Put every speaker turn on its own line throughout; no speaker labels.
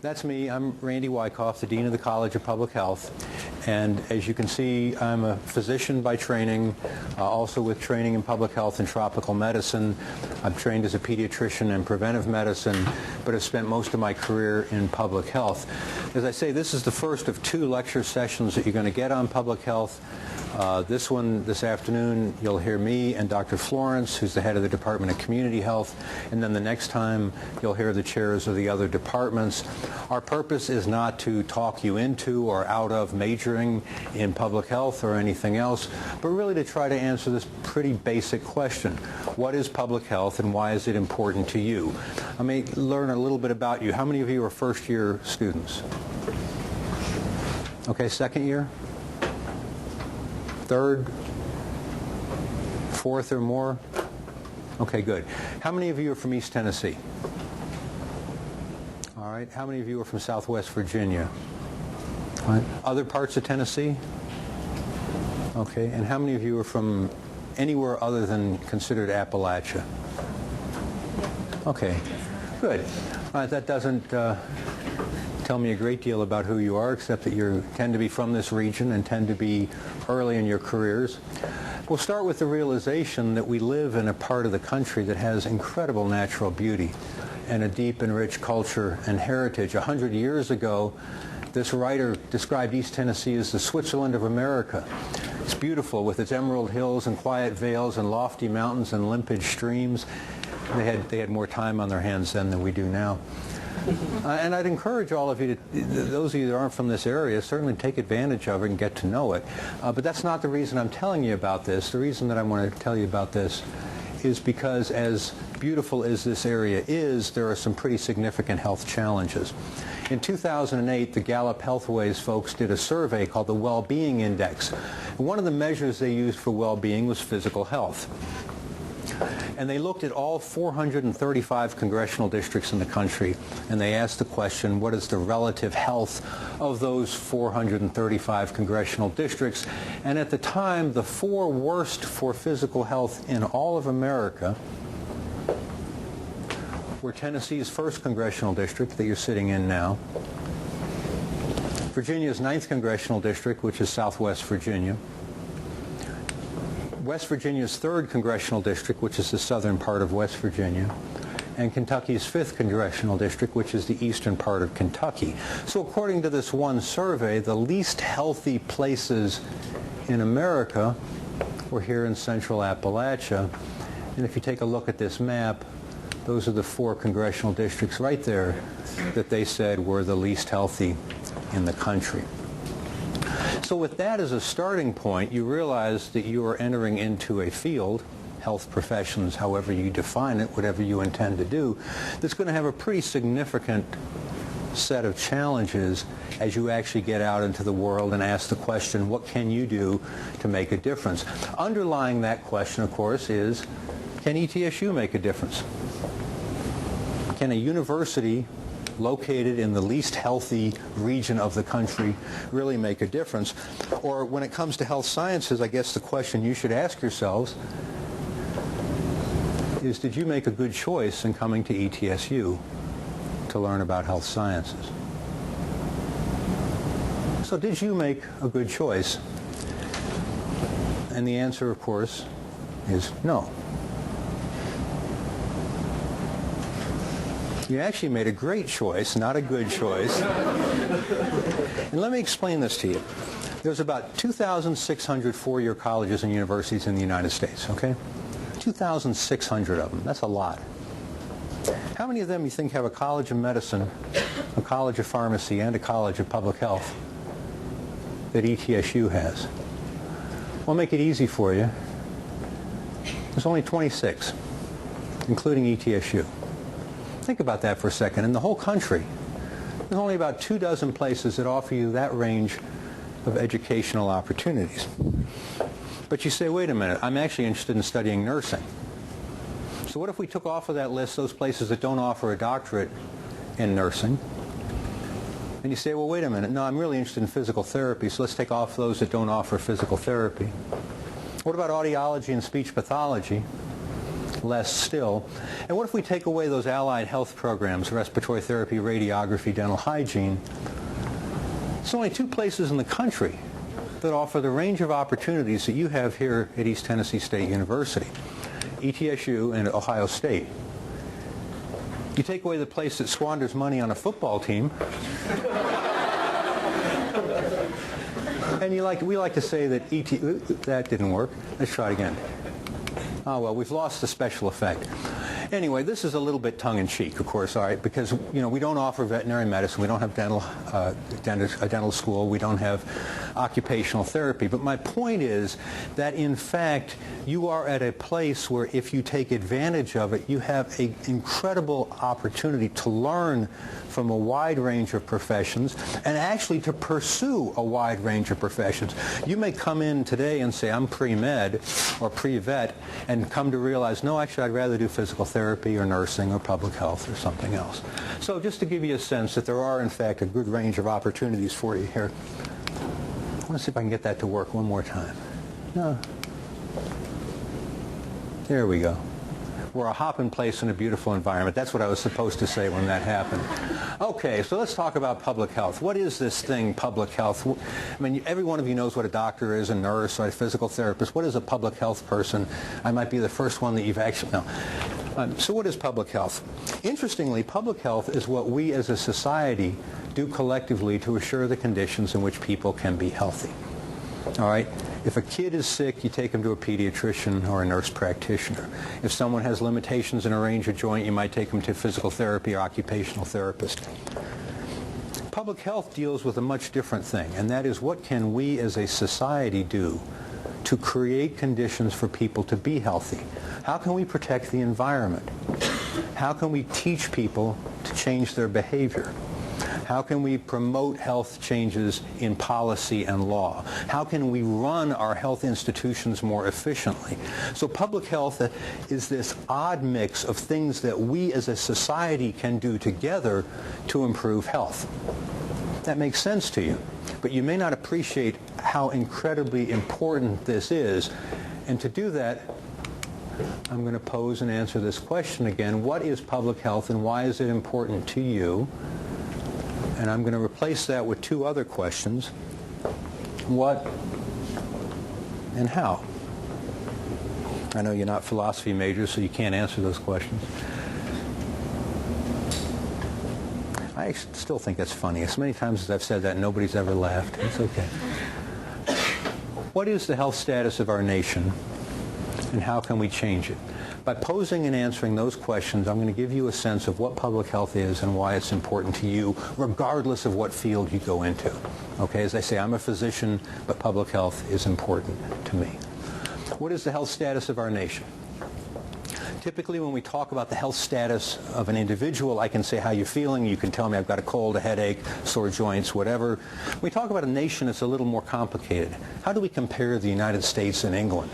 That's me. I'm Randy Wyckoff, the Dean of the College of Public Health. And as you can see, I'm a physician by training, also with training in public health and tropical medicine. I'm trained as a pediatrician in preventive medicine, but have spent most of my career in public health. As I say, this is the first of 2 lecture sessions that you're going to get on public health. This one, this afternoon, you'll hear me and Dr. Florence, who's the head of the Department of Community Health, and then the next time you'll hear the chairs of the other departments. Our purpose is not to talk you into or out of majoring in public health or anything else, but really to try to answer this pretty basic question. What is public health and why is it important to you? I may learn a little bit about you. How many of you are first-year students? Okay, second year? Third, fourth or more? Okay, good. How many of you are from East Tennessee? All right. How many of you are from Southwest Virginia? All right. Other parts of Tennessee? Okay. And how many of you are from anywhere other than considered Appalachia? Okay, good. All right, that doesn't tell me a great deal about who you are, except that you tend to be from this region and tend to be early in your careers. We'll start with the realization that we live in a part of the country that has incredible natural beauty and a deep and rich culture and heritage. 100 years ago, this writer described East Tennessee as the Switzerland of America. It's beautiful with its emerald hills and quiet vales and lofty mountains and limpid streams. They had more time on their hands then than we do now. And I'd encourage all of you, those of you that aren't from this area, certainly take advantage of it and get to know it. But that's not the reason I'm telling you about this. The reason that I want to tell you about this is because as beautiful as this area is, there are some pretty significant health challenges. In 2008, the Gallup Healthways folks did a survey called the Well-Being Index. And one of the measures they used for well-being was physical health. And they looked at all 435 congressional districts in the country, and they asked the question, what is the relative health of those 435 congressional districts? And at the time, the 4 worst for physical health in all of America were Tennessee's 1st congressional district that you're sitting in now, Virginia's 9th congressional district, which is Southwest Virginia, West Virginia's 3rd congressional district, which is the southern part of West Virginia, and Kentucky's 5th congressional district, which is the eastern part of Kentucky. So according to this one survey, the least healthy places in America were here in central Appalachia. And if you take a look at this map, those are the 4 congressional districts right there that they said were the least healthy in the country. So with that as a starting point, you realize that you are entering into a field, health professions, however you define it, whatever you intend to do, that's going to have a pretty significant set of challenges as you actually get out into the world and ask the question, what can you do to make a difference? Underlying that question, of course, is, can ETSU make a difference? Can a university located in the least healthy region of the country really make a difference? Or when it comes to health sciences, I guess the question you should ask yourselves is, did you make a good choice in coming to ETSU to learn about health sciences? So did you make a good choice? And the answer, of course, is no. You actually made a great choice, not a good choice. And let me explain this to you. There's about 2,600 four-year colleges and universities in the United States, okay? 2,600 of them. That's a lot. How many of them you think have a college of medicine, a college of pharmacy, and a college of public health that ETSU has? I'll make it easy for you. There's only 26, including ETSU. Think about that for a second. In the whole country, there's only about 24 places that offer you that range of educational opportunities. But you say, wait a minute, I'm actually interested in studying nursing. So what if we took off of that list those places that don't offer a doctorate in nursing? And you say, well, wait a minute, no, I'm really interested in physical therapy, so let's take off those that don't offer physical therapy. What about audiology and speech pathology? less still. And what if we take away those allied health programs, respiratory therapy, radiography, dental hygiene? There's only 2 places in the country that offer the range of opportunities that you have here at East Tennessee State University, ETSU and Ohio State. You take away the place that squanders money on a football team, and we like to say that that didn't work. Let's try it again. Oh, well, we've lost the special effect. Anyway, this is a little bit tongue-in-cheek, of course, all right, because, we don't offer veterinary medicine. We don't have a dental school. We don't have occupational therapy. But my point is that, in fact, you are at a place where if you take advantage of it, you have an incredible opportunity to learn from a wide range of professions and actually to pursue a wide range of professions. You may come in today and say, I'm pre-med or pre-vet, and come to realize, no, actually, I'd rather do physical therapy or nursing or public health or something else. So just to give you a sense that there are, in fact, a good range of opportunities for you here. I want to see if I can get that to work one more time. No. There we go. We're a hopping place in a beautiful environment. That's what I was supposed to say when that happened. Okay, so let's talk about public health. What is this thing, public health? I mean, every one of you knows what a doctor is, a nurse, or a physical therapist. What is a public health person? I might be the first one that you've actually... No. So what is public health? Interestingly, public health is what we as a society do collectively to assure the conditions in which people can be healthy. All right? If a kid is sick, you take them to a pediatrician or a nurse practitioner. If someone has limitations in a range of joint, you might take them to physical therapy or occupational therapist. Public health deals with a much different thing, and that is what can we as a society do to create conditions for people to be healthy? How can we protect the environment? How can we teach people to change their behavior? How can we promote health changes in policy and law? How can we run our health institutions more efficiently? So public health is this odd mix of things that we as a society can do together to improve health. That makes sense to you, but you may not appreciate how incredibly important this is. And to do that, I'm going to pose and answer this question again. What is public health and why is it important to you? And I'm going to replace that with 2 other questions. What and how? I know you're not philosophy majors, so you can't answer those questions. I still think that's funny. As many times as I've said that, nobody's ever laughed. It's okay. What is the health status of our nation, and how can we change it? By posing and answering those questions, I'm going to give you a sense of what public health is and why it's important to you, regardless of what field you go into. Okay, as I say, I'm a physician, but public health is important to me. What is the health status of our nation? Typically, when we talk about the health status of an individual, I can say, how you're feeling. You can tell me I've got a cold, a headache, sore joints, whatever. When we talk about a nation, it's a little more complicated. How do we compare the United States and England?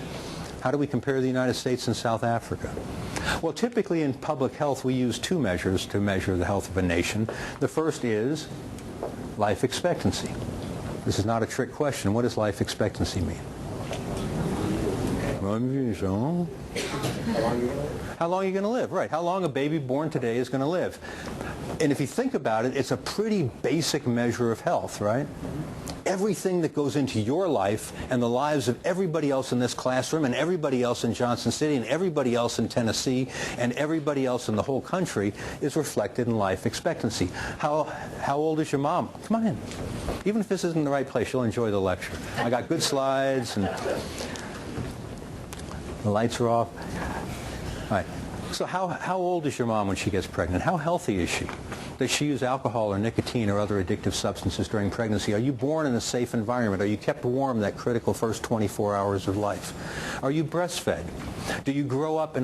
How do we compare the United States and South Africa? Well, typically in public health, we use 2 measures to measure the health of a nation. The first is life expectancy. This is not a trick question. What does life expectancy mean? How long are you going to live? Right. How long a baby born today is going to live. And if you think about it, it's a pretty basic measure of health, right? Everything that goes into your life and the lives of everybody else in this classroom and everybody else in Johnson City and everybody else in Tennessee and everybody else in the whole country is reflected in life expectancy. How old is your mom? Come on in. Even if this isn't the right place, you'll enjoy the lecture. I got good slides and the lights are off. All right. So how old is your mom when she gets pregnant? How healthy is she? Does she use alcohol or nicotine or other addictive substances during pregnancy? Are you born in a safe environment? Are you kept warm that critical first 24 hours of life? Are you breastfed? Do you grow up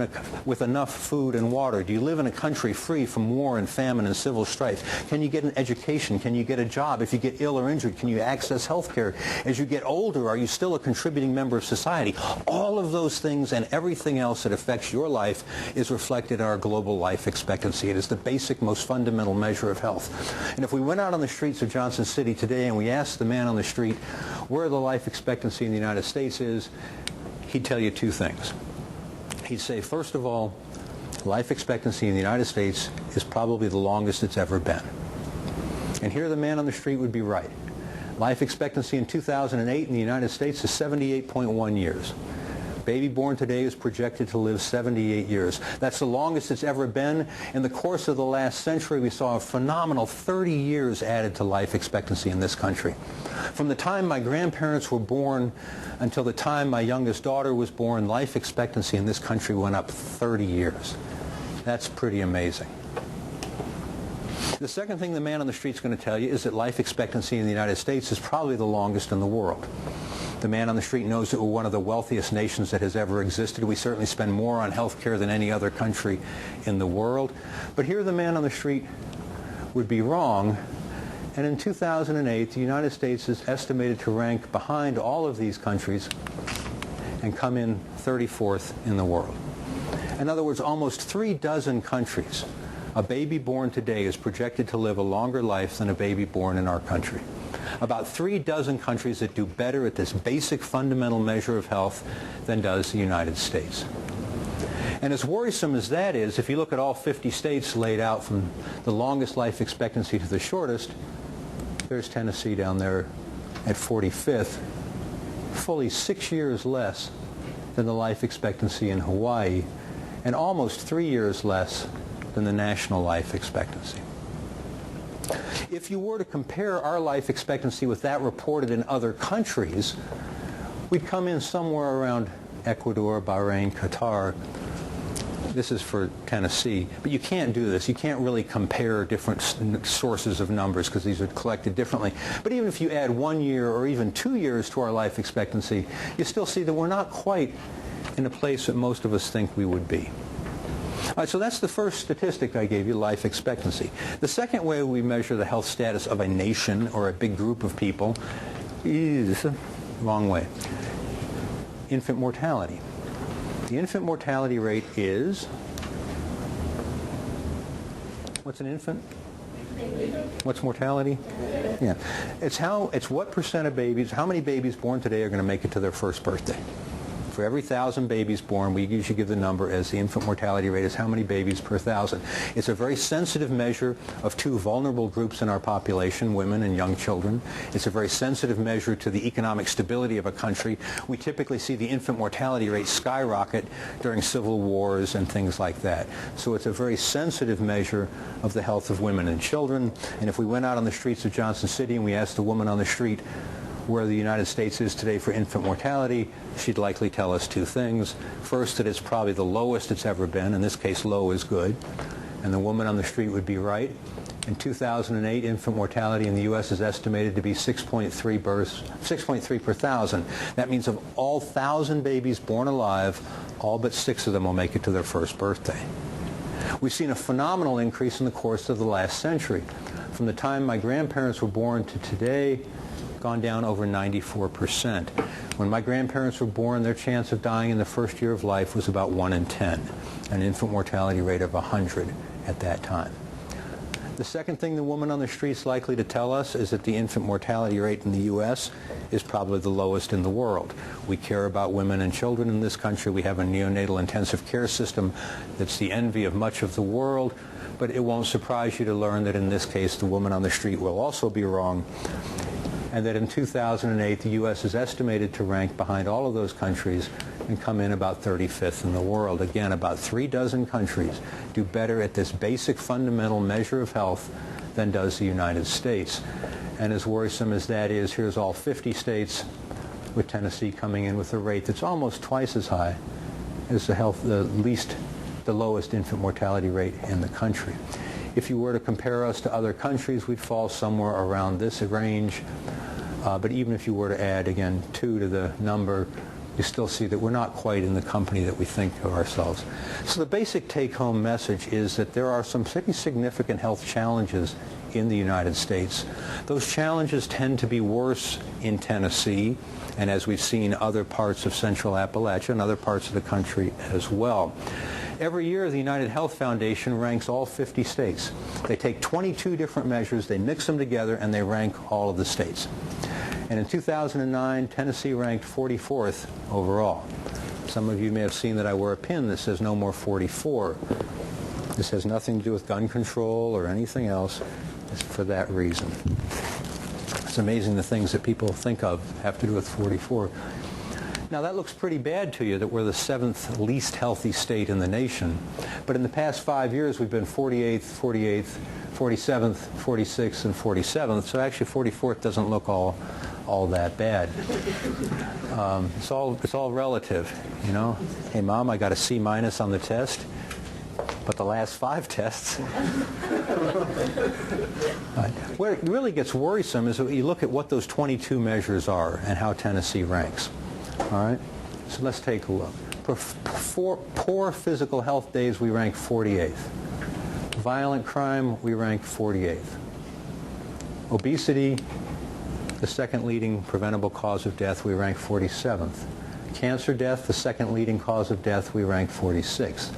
with enough food and water? Do you live in a country free from war and famine and civil strife? Can you get an education? Can you get a job? If you get ill or injured, can you access health care? As you get older, are you still a contributing member of society? All of those things and everything else that affects your life is reflected in our global life expectancy. It is the basic, most fundamental measure of health. And if we went out on the streets of Johnson City today and we asked the man on the street where the life expectancy in the United States is, he'd tell you 2 things. he'd say, first of all, life expectancy in the United States is probably the longest it's ever been. And here the man on the street would be right. Life expectancy in 2008 in the United States is 78.1 years. Baby born today is projected to live 78 years. That's the longest it's ever been. In the course of the last century, we saw a phenomenal 30 years added to life expectancy in this country. From the time my grandparents were born until the time my youngest daughter was born, life expectancy in this country went up 30 years. That's pretty amazing. The second thing the man on the street is going to tell you is that life expectancy in the United States is probably the longest in the world. The man on the street knows that we're one of the wealthiest nations that has ever existed. We certainly spend more on health care than any other country in the world. But here the man on the street would be wrong. And in 2008, the United States is estimated to rank behind all of these countries and come in 34th in the world. In other words, almost 36 countries, a baby born today is projected to live a longer life than a baby born in our country. About 36 countries that do better at this basic fundamental measure of health than does the United States. And as worrisome as that is, if you look at all 50 states laid out from the longest life expectancy to the shortest, there's Tennessee down there at 45th, fully 6 years less than the life expectancy in Hawaii, and almost 3 years less than the national life expectancy. If you were to compare our life expectancy with that reported in other countries, we'd come in somewhere around Ecuador, Bahrain, Qatar. This is for Tennessee. But you can't do this. You can't really compare different sources of numbers because these are collected differently. But even if you add 1 year or even 2 years to our life expectancy, you still see that we're not quite in a place that most of us think we would be. All right, so that's the first statistic I gave you, life expectancy. The second way we measure the health status of a nation or a big group of people is, wrong way, infant mortality. The infant mortality rate is, what's an infant? What's mortality? Yeah. It's what percent of babies, how many babies born today are going to make it to their first birthday? For every 1,000 babies born, we usually give the number as the infant mortality rate is how many babies per 1,000. It's a very sensitive measure of two vulnerable groups in our population, women and young children. It's a very sensitive measure to the economic stability of a country. We typically see the infant mortality rate skyrocket during civil wars and things like that. So it's a very sensitive measure of the health of women and children. And if we went out on the streets of Johnson City and we asked a woman on the street where the United States is today for infant mortality, she'd likely tell us two things. First, that it's probably the lowest it's ever been. In this case, low is good. And the woman on the street would be right. In 2008, infant mortality in the U.S. is estimated to be 6.3 births, 6.3 per 1,000. That means of all 1,000 babies born alive, all but 6 of them will make it to their first birthday. We've seen a phenomenal increase in the course of the last century. From the time my grandparents were born to today, gone down over 94%. When my grandparents were born, their chance of dying in the first year of life was about 1 in 10, an infant mortality rate of 100 at that time. The second thing the woman on the street is likely to tell us is that the infant mortality rate in the U.S. is probably the lowest in the world. We care about women and children in this country. We have a neonatal intensive care system that's the envy of much of the world, but it won't surprise you to learn that in this case the woman on the street will also be wrong, and that in 2008 the U.S. is estimated to rank behind all of those countries and come in about 35th in the world. Again, about 36 countries do better at this basic fundamental measure of health than does the United States. And as worrisome as that is, here's all 50 states, with Tennessee coming in with a rate that's almost twice as high as the lowest infant mortality rate in the country. If you were to compare us to other countries, we'd fall somewhere around this range. But even if you were to add, again, 2 to the number, you still see that we're not quite in the company that we think of ourselves. So the basic take-home message is that there are some pretty significant health challenges in the United States. Those challenges tend to be worse in Tennessee, and as we've seen, other parts of Central Appalachia and other parts of the country as well. Every year, the United Health Foundation ranks all 50 states. They take 22 different measures, they mix them together, and they rank all of the states. And in 2009, Tennessee ranked 44th overall. Some of you may have seen that I wear a pin that says no more 44. This has nothing to do with gun control or anything else. It's for that reason. It's amazing the things that people think of have to do with 44. Now that looks pretty bad to you that we're the 7th least healthy state in the nation. But in the past 5 years we've been 48th, 48th, 47th, 46th, and 47th. So actually 44th doesn't look all that bad. It's all relative, you know. Hey Mom, I got a C- on the test. But the last 5 tests. Where it really gets worrisome is that you look at what those 22 measures are and how Tennessee ranks. All right? So let's take a look. For poor physical health days, we rank 48th. Violent crime, we rank 48th. Obesity, the second leading preventable cause of death, we rank 47th. Cancer death, the second leading cause of death, we rank 46th.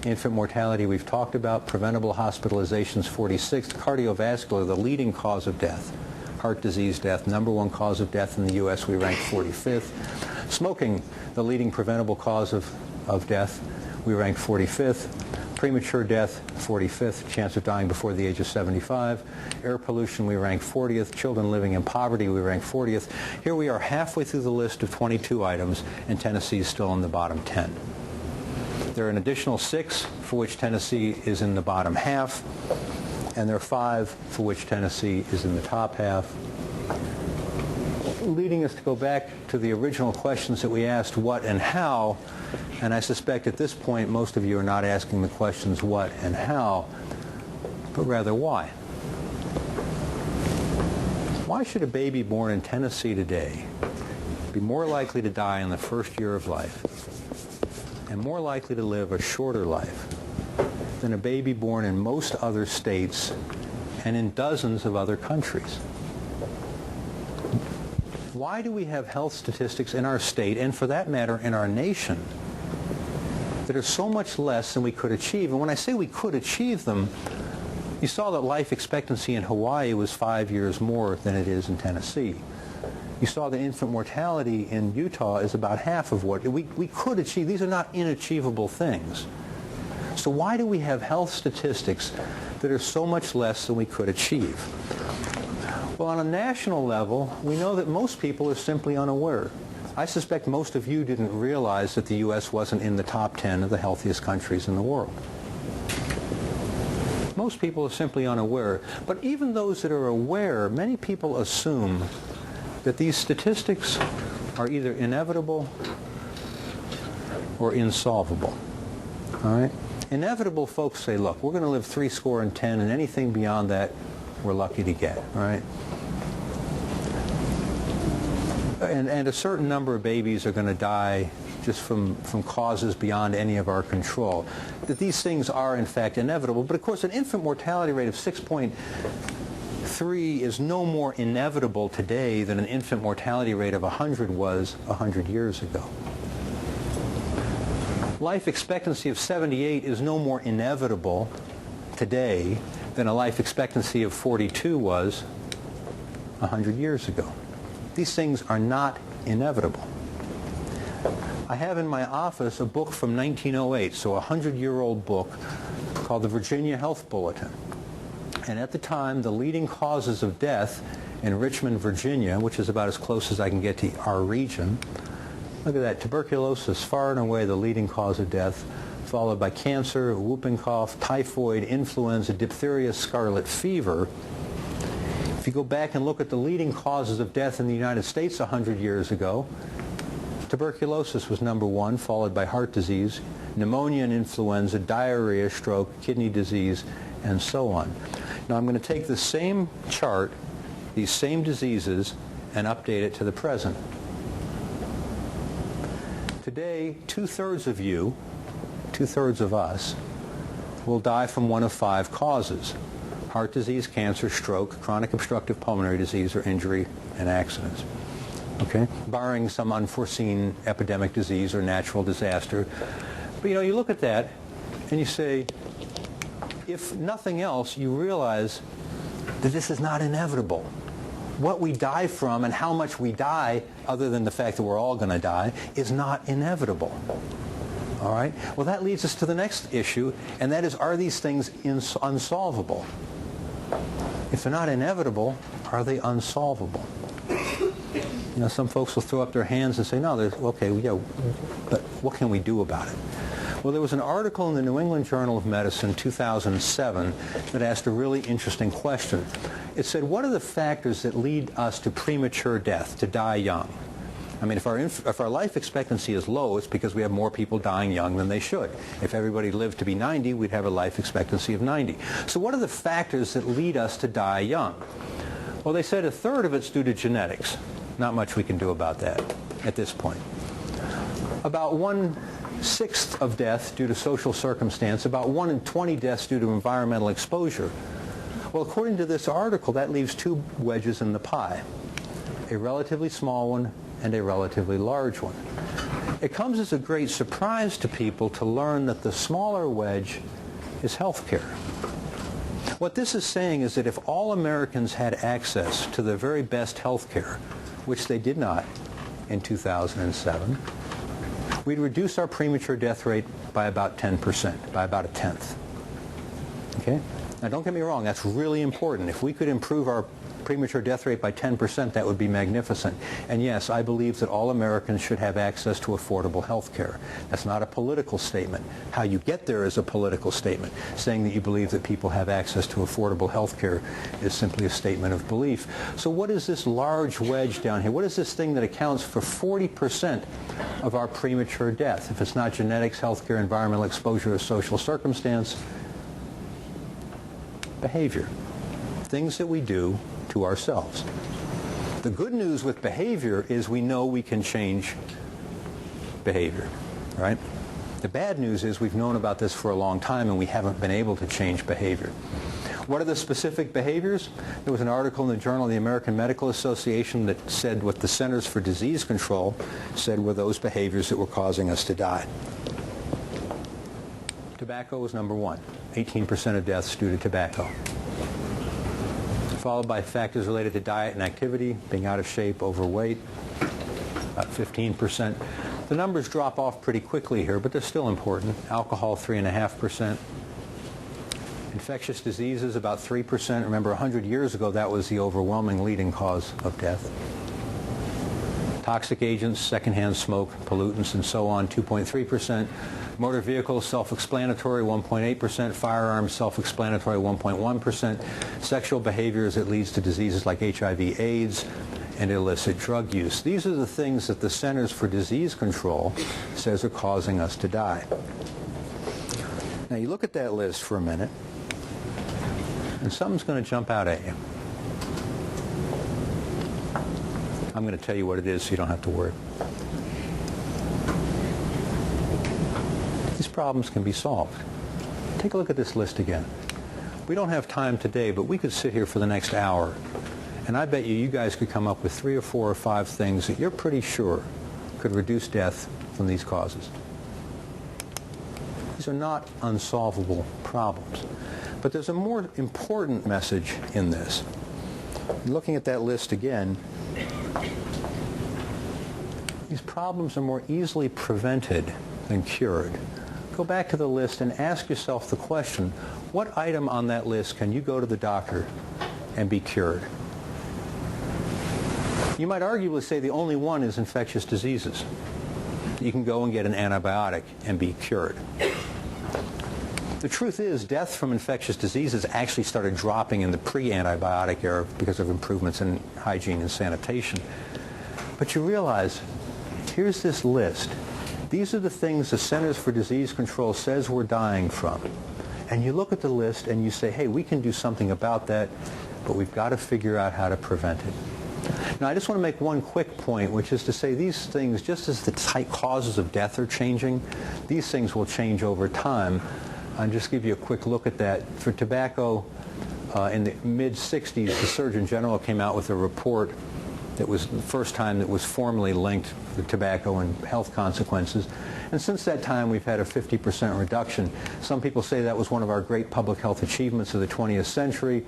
Infant mortality we've talked about, preventable hospitalizations 46th, cardiovascular, the leading cause of death, heart disease death, number 1 cause of death in the U.S., we rank 45th. Smoking, the leading preventable cause of death, we rank 45th. Premature death, 45th, chance of dying before the age of 75. Air pollution, we rank 40th. Children living in poverty, we rank 40th. Here we are halfway through the list of 22 items, and Tennessee is still in the bottom 10. There are an additional 6 for which Tennessee is in the bottom half, and there are 5 for which Tennessee is in the top half. Leading us to go back to the original questions that we asked, what and how, and I suspect at this point most of you are not asking the questions what and how, but rather why. Why should a baby born in Tennessee today be more likely to die in the first year of life and more likely to live a shorter life than a baby born in most other states and in dozens of other countries? Why do we have health statistics in our state, and for that matter in our nation, that are so much less than we could achieve? And when I say we could achieve them, you saw that life expectancy in Hawaii was 5 years more than it is in Tennessee. You saw that infant mortality in Utah is about half of what we could achieve. These are not inachievable things. So why do we have health statistics that are so much less than we could achieve? Well, on a national level, we know that most people are simply unaware. I suspect most of you didn't realize that the U.S. wasn't in the top 10 of the healthiest countries in the world. Most people are simply unaware. But even those that are aware, many people assume that these statistics are either inevitable or insolvable. All right? Inevitable folks say, look, we're going to live 70, and anything beyond that we're lucky to get. All right? And a certain number of babies are going to die just from causes beyond any of our control. That these things are, in fact, inevitable. But, of course, an infant mortality rate of 6.3 is no more inevitable today than an infant mortality rate of 100 was 100 years ago. Life expectancy of 78 is no more inevitable today than a life expectancy of 42 was 100 years ago. These things are not inevitable. I have in my office a book from 1908, so a 100-year-old book called the Virginia Health Bulletin. And at the time, the leading causes of death in Richmond, Virginia, which is about as close as I can get to our region, look at that, tuberculosis, far and away the leading cause of death, followed by cancer, whooping cough, typhoid, influenza, diphtheria, scarlet fever. If you go back and look at the leading causes of death in the United States 100 years ago, tuberculosis was number 1, followed by heart disease, pneumonia and influenza, diarrhea, stroke, kidney disease, and so on. Now I'm going to take the same chart, these same diseases, and update it to the present. Today, 2/3 of you, 2/3 of us, will die from one of 5 causes: heart disease, cancer, stroke, chronic obstructive pulmonary disease, or injury and accidents. Okay? Barring some unforeseen epidemic disease or natural disaster. But you look at that and you say, if nothing else, you realize that this is not inevitable. what we die from and how much we die, other than the fact that we're all going to die, is not inevitable. All right? Well, that leads us to the next issue, and that is, are these things unsolvable? If they're not inevitable, are they unsolvable? You know, some folks will throw up their hands and say, no, okay, yeah, but what can we do about it? Well, there was an article in the New England Journal of Medicine, 2007, that asked a really interesting question. It said, what are the factors that lead us to premature death, to die young? I mean, if our life expectancy is low, it's because we have more people dying young than they should. If everybody lived to be 90, we'd have a life expectancy of 90. So what are the factors that lead us to die young? Well, they said a third of it's due to genetics. Not much we can do about that at this point. About 1/6 of death due to social circumstance, about 1 in 20 deaths due to environmental exposure. Well, according to this article, that leaves two wedges in the pie, a relatively small one and a relatively large one. It comes as a great surprise to people to learn that the smaller wedge is health care. What this is saying is that if all Americans had access to the very best health care, which they did not in 2007, we'd reduce our premature death rate by about 10%, by about a tenth. Okay? Now, don't get me wrong, that's really important. If we could improve our premature death rate by 10%, that would be magnificent. And yes, I believe that all Americans should have access to affordable health care. That's not a political statement. How you get there is a political statement. Saying that you believe that people have access to affordable health care is simply a statement of belief. So what is this large wedge down here? What is this thing that accounts for 40% of our premature death? If it's not genetics, health care, environmental exposure, or social circumstance, behavior. Things that we do to ourselves. The good news with behavior is we know we can change behavior, right? The bad news is we've known about this for a long time and we haven't been able to change behavior. What are the specific behaviors? There was an article in the Journal of the American Medical Association that said what the Centers for Disease Control said were those behaviors that were causing us to die. Tobacco was number one. 18% of deaths due to tobacco. Followed by factors related to diet and activity, being out of shape, overweight, about 15%. The numbers drop off pretty quickly here, but they're still important. Alcohol, 3.5%. Infectious diseases, about 3%. Remember, 100 years ago, that was the overwhelming leading cause of death. Toxic agents, secondhand smoke, pollutants, and so on, 2.3%. Motor vehicles, self-explanatory, 1.8%. Firearms, self-explanatory, 1.1%. Sexual behaviors that leads to diseases like HIV, AIDS, and illicit drug use. These are the things that the Centers for Disease Control says are causing us to die. Now, you look at that list for a minute, and something's going to jump out at you. I'm going to tell you what it is so you don't have to worry. These problems can be solved. Take a look at this list again. We don't have time today, but we could sit here for the next hour, and I bet you guys could come up with 3 or 4 or 5 things that you're pretty sure could reduce death from these causes. These are not unsolvable problems. But there's a more important message in this. Looking at that list again, these problems are more easily prevented than cured. Go back to the list and ask yourself the question, what item on that list can you go to the doctor and be cured? You might arguably say the only one is infectious diseases. You can go and get an antibiotic and be cured. The truth is, death from infectious diseases actually started dropping in the pre-antibiotic era because of improvements in hygiene and sanitation. But you realize, here's this list. These are the things the Centers for Disease Control says we're dying from. And you look at the list and you say, hey, we can do something about that, but we've got to figure out how to prevent it. Now, I just want to make one quick point, which is to say these things, just as the causes of death are changing, these things will change over time. I'll just give you a quick look at that. For tobacco, in the mid-60s, the Surgeon General came out with a report that was the first time that was formally linked with tobacco and health consequences. And since that time, we've had a 50% reduction. Some people say that was one of our great public health achievements of the 20th century.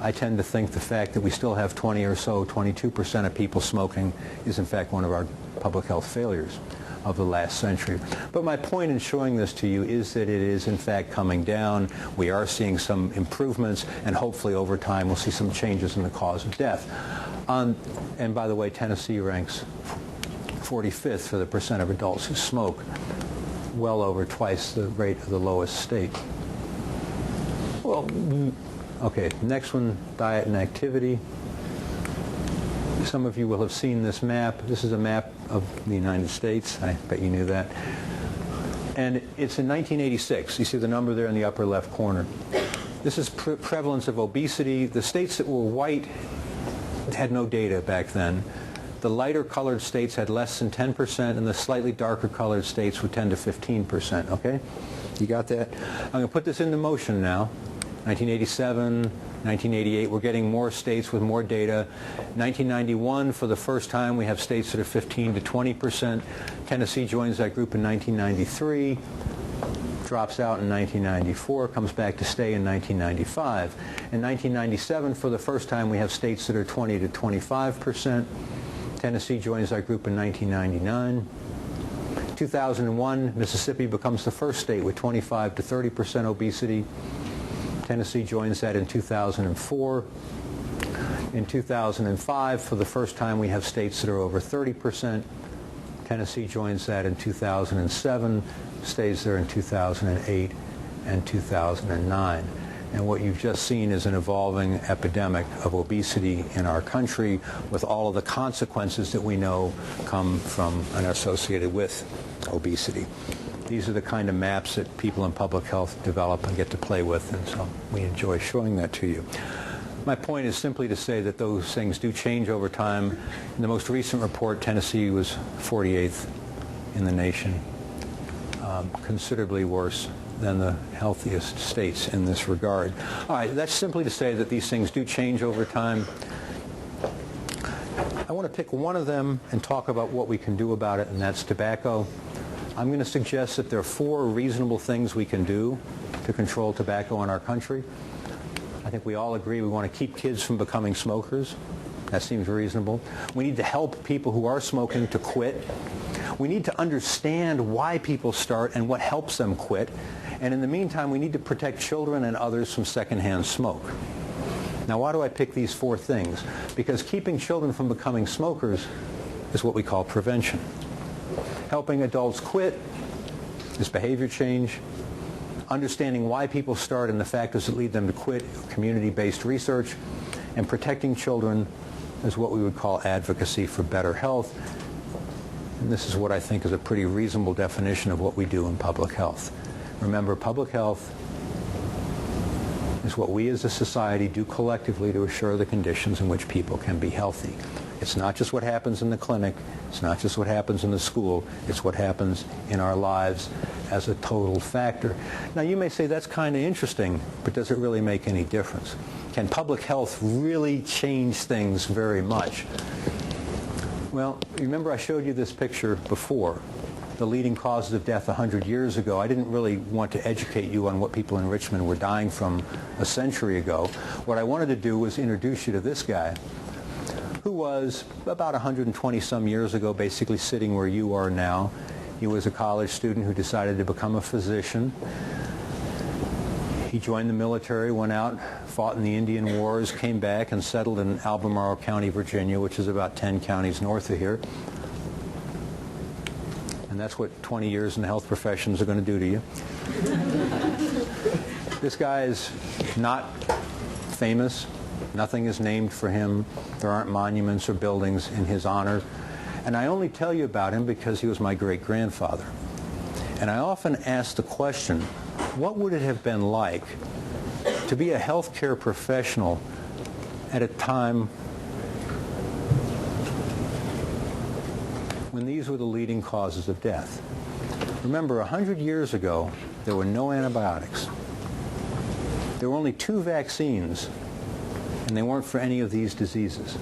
I tend to think the fact that we still have 22% of people smoking is in fact one of our public health failures of the last century. But my point in showing this to you is that it is in fact coming down. We are seeing some improvements, and hopefully over time we'll see some changes in the cause of death. And by the way, Tennessee ranks 45th for the percent of adults who smoke, well over twice the rate of the lowest state. Well, okay, next one, diet and activity. Some of you will have seen this map. This is a map of the United States. I bet you knew that. And it's in 1986. You see the number there in the upper left corner. This is prevalence of obesity. The states that were white had no data back then. The lighter colored states had less than 10%, and the slightly darker colored states were 10 to 15%, okay? You got that? I'm going to put this into motion now. 1987, 1988, we're getting more states with more data. 1991, for the first time, we have states that are 15 to 20%. Tennessee joins that group in 1993, drops out in 1994, comes back to stay in 1995. In 1997, for the first time, we have states that are 20 to 25%. Tennessee joins that group in 1999. 2001, Mississippi becomes the first state with 25 to 30% obesity. Tennessee joins that in 2004. In 2005, for the first time, we have states that are over 30%. Tennessee joins that in 2007, stays there in 2008 and 2009. And what you've just seen is an evolving epidemic of obesity in our country, with all of the consequences that we know come from and are associated with obesity. These are the kind of maps that people in public health develop and get to play with, and so we enjoy showing that to you. My point is simply to say that those things do change over time. In the most recent report, Tennessee was 48th in the nation, considerably worse than the healthiest states in this regard. All right, that's simply to say that these things do change over time. I want to pick one of them and talk about what we can do about it, and that's tobacco. I'm going to suggest that there are 4 reasonable things we can do to control tobacco in our country. I think we all agree we want to keep kids from becoming smokers. That seems reasonable. We need to help people who are smoking to quit. We need to understand why people start and what helps them quit. And in the meantime, we need to protect children and others from secondhand smoke. Now, why do I pick these 4 things? Because keeping children from becoming smokers is what we call prevention. Helping adults quit is behavior change. Understanding why people start and the factors that lead them to quit, community-based research. And protecting children is what we would call advocacy for better health. And this is what I think is a pretty reasonable definition of what we do in public health. Remember, public health is what we as a society do collectively to assure the conditions in which people can be healthy. It's not just what happens in the clinic. It's not just what happens in the school. It's what happens in our lives as a total factor. Now, you may say that's kind of interesting, but does it really make any difference? Can public health really change things very much? Well, remember I showed you this picture before, the leading causes of death 100 years ago. I didn't really want to educate you on what people in Richmond were dying from a century ago. What I wanted to do was introduce you to this guy, who was about 120 some years ago basically sitting where you are now. He was a college student who decided to become a physician. He joined the military, went out, fought in the Indian Wars, came back and settled in Albemarle County, Virginia, which is about 10 counties north of here. And that's what 20 years in the health professions are going to do to you. This guy is not famous. Nothing is named for him. There aren't monuments or buildings in his honor. And I only tell you about him because he was my great-grandfather. And I often ask the question, what would it have been like to be a healthcare professional at a time when these were the leading causes of death? Remember, 100 years ago, there were no antibiotics. There were only 2 vaccines, and they weren't for any of these diseases.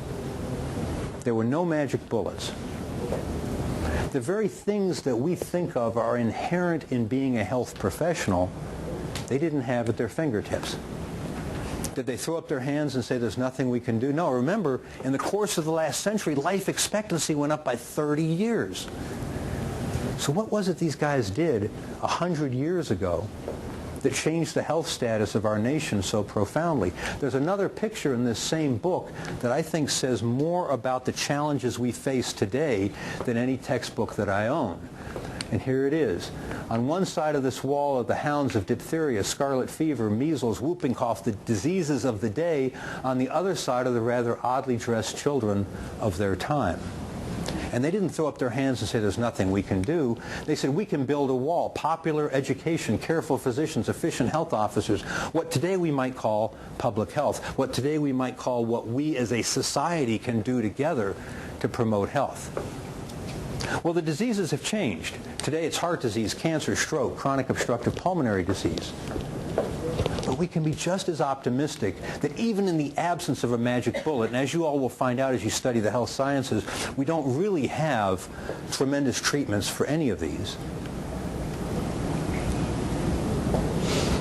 There were no magic bullets. The very things that we think of are inherent in being a health professional, they didn't have at their fingertips. Did they throw up their hands and say there's nothing we can do? No, remember, in the course of the last century, life expectancy went up by 30 years. So what was it these guys did 100 years ago that changed the health status of our nation so profoundly? There's another picture in this same book that I think says more about the challenges we face today than any textbook that I own. And here it is. On one side of this wall are the hounds of diphtheria, scarlet fever, measles, whooping cough, the diseases of the day. On the other side are the rather oddly dressed children of their time. And they didn't throw up their hands and say there's nothing we can do. They said we can build a wall, popular education, careful physicians, efficient health officers, what today we might call public health, what today we might call what we as a society can do together to promote health. Well, the diseases have changed. Today it's heart disease, cancer, stroke, chronic obstructive pulmonary disease. But we can be just as optimistic that even in the absence of a magic bullet, and as you all will find out as you study the health sciences, we don't really have tremendous treatments for any of these.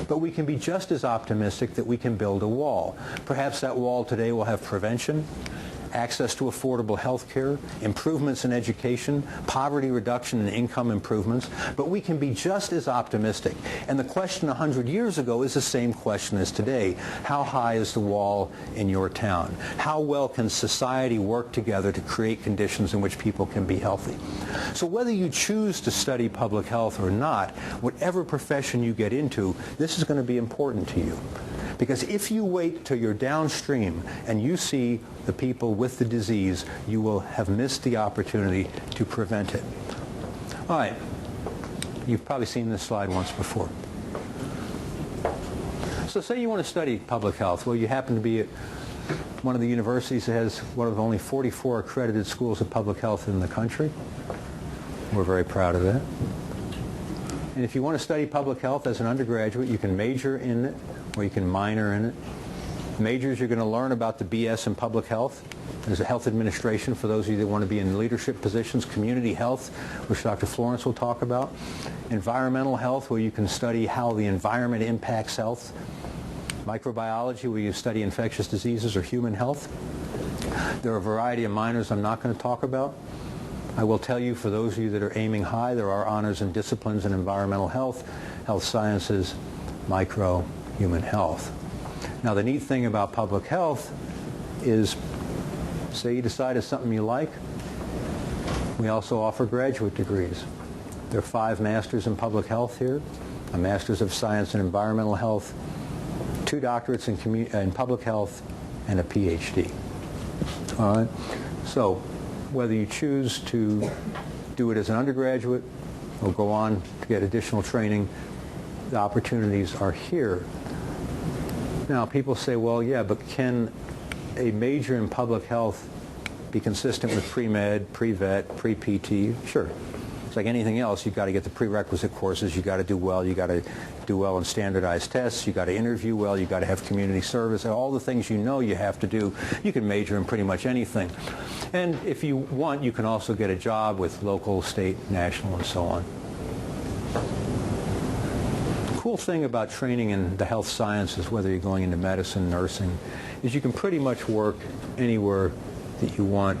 But we can be just as optimistic that we can build a wall. Perhaps that wall today will have prevention, access to affordable health care, improvements in education, poverty reduction and income improvements, but we can be just as optimistic. And the question 100 years ago is the same question as today. How high is the wall in your town? How well can society work together to create conditions in which people can be healthy? So whether you choose to study public health or not, whatever profession you get into, this is going to be important to you. Because if you wait till you're downstream and you see the people with the disease, you will have missed the opportunity to prevent it. All right. You've probably seen this slide once before. So say you want to study public health. Well, you happen to be at one of the universities that has one of only 44 accredited schools of public health in the country. We're very proud of that. And if you want to study public health as an undergraduate, you can major in it or you can minor in it. Majors, you're going to learn about the BS in public health. There's a health administration for those of you that want to be in leadership positions, community health, which Dr. Florence will talk about, environmental health, where you can study how the environment impacts health, microbiology, where you study infectious diseases or human health. There are a variety of minors I'm not going to talk about. I will tell you, for those of you that are aiming high, there are honors and disciplines in environmental health, health sciences, micro, human health. Now, the neat thing about public health is, say you decide it's something you like, we also offer graduate degrees. There are 5 masters in public health here, a master's of science in environmental health, 2 doctorates in public health, and a PhD. All right? So, whether you choose to do it as an undergraduate or go on to get additional training, the opportunities are here. Now, people say, well, yeah, but can a major in public health be consistent with pre-med, pre-vet, pre-PT? Sure. It's like anything else. You've got to get the prerequisite courses. You've got to do well. You've got to do well in standardized tests. You've got to interview well. You've got to have community service. All the things you know you have to do. You can major in pretty much anything. And if you want, you can also get a job with local, state, national, and so on. The cool thing about training in the health sciences, whether you're going into medicine, nursing, is you can pretty much work anywhere that you want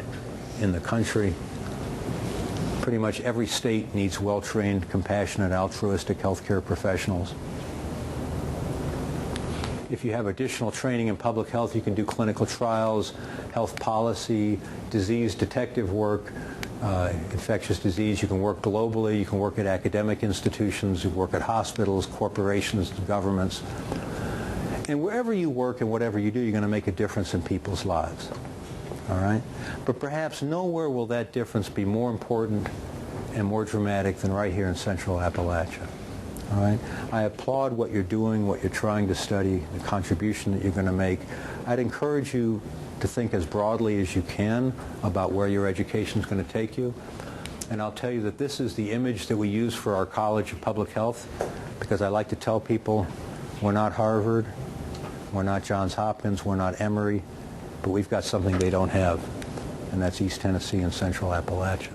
in the country. Pretty much every state needs well-trained, compassionate, altruistic healthcare professionals. If you have additional training in public health, you can do clinical trials, health policy, disease detective work, infectious disease. You can work globally. You can work at academic institutions. You work at hospitals, corporations, governments. And wherever you work and whatever you do, you're going to make a difference in people's lives. All right? But perhaps nowhere will that difference be more important and more dramatic than right here in Central Appalachia. All right? I applaud what you're doing, what you're trying to study, the contribution that you're going to make. I'd encourage you to think as broadly as you can about where your education is going to take you. And I'll tell you that this is the image that we use for our College of Public Health, because I like to tell people we're not Harvard, we're not Johns Hopkins, we're not Emory, but we've got something they don't have, and that's East Tennessee and Central Appalachia.